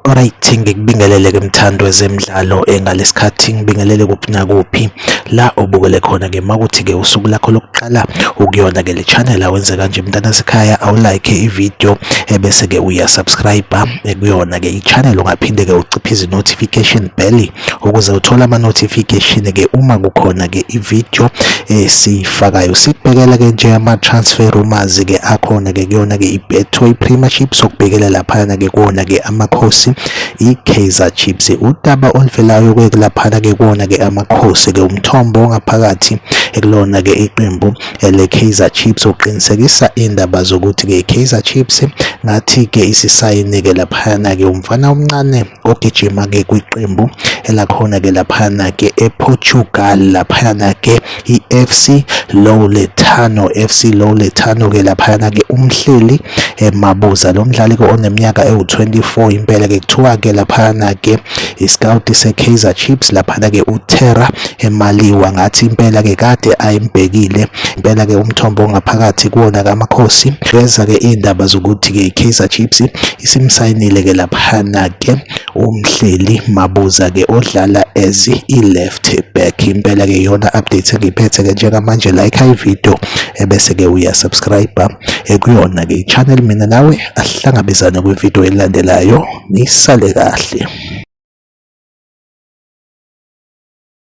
Alright, ngikubingelele ke mthando wezemidlalo ngalesikhathi ngibingelele kuphi nakuphi la obukele khona ke makuthi ke usuku lakho lokuqala ukuyona ke le channel awenze kanje mntana sekhaya awulike ivideo bese ke uya subscribe kuyona ke i-channel ungaphinde ke uciphize notification bell ukuze uthole ama notification ke uma kukhona ke ivideo sifakayo. Sibhekela ke nje ama transfer rumors ke akhona ke kuyona ke iBetway Premiership sokubhekela lapha ke kuona ke amakhosi iKaizer Chiefs udaba oluvelayo kwelaphana ke kuona ke amakhosi ke umthombo ongaphakathi ekulona ke iqembu leKaizer Chiefs uqinisekisa indaba zokuthi ke iKaizer Chiefs ngathi ke isisayine ke laphana ke umfana omncane ogijima ke kwiqembu elakhona ke laphana ke ePortugal laphana ke iFC Louletano ke laphana ke umhleli Mabuza lo mdlali ke oneminyaka ewu24 impela ke kuthiwa ke laphana ke iscout seKaizer Chiefs laphana ke uTerra Maliwa ngathi impela ke kade ayimbhekile impela ke umthombo ongaphakathi kuona kamakhosi beza ke indaba zokuthi ke iKaizer Chiefs isimsayinile ke laphana ke umhleli Mabuza ke odlala as i-left back impela ke yona update engiphethe ke njengamanje like ivideo bese ke uya subscribe kuyona ke i-channel mina nawe asihlangabezana kwivideo elandelayo nisale kahle.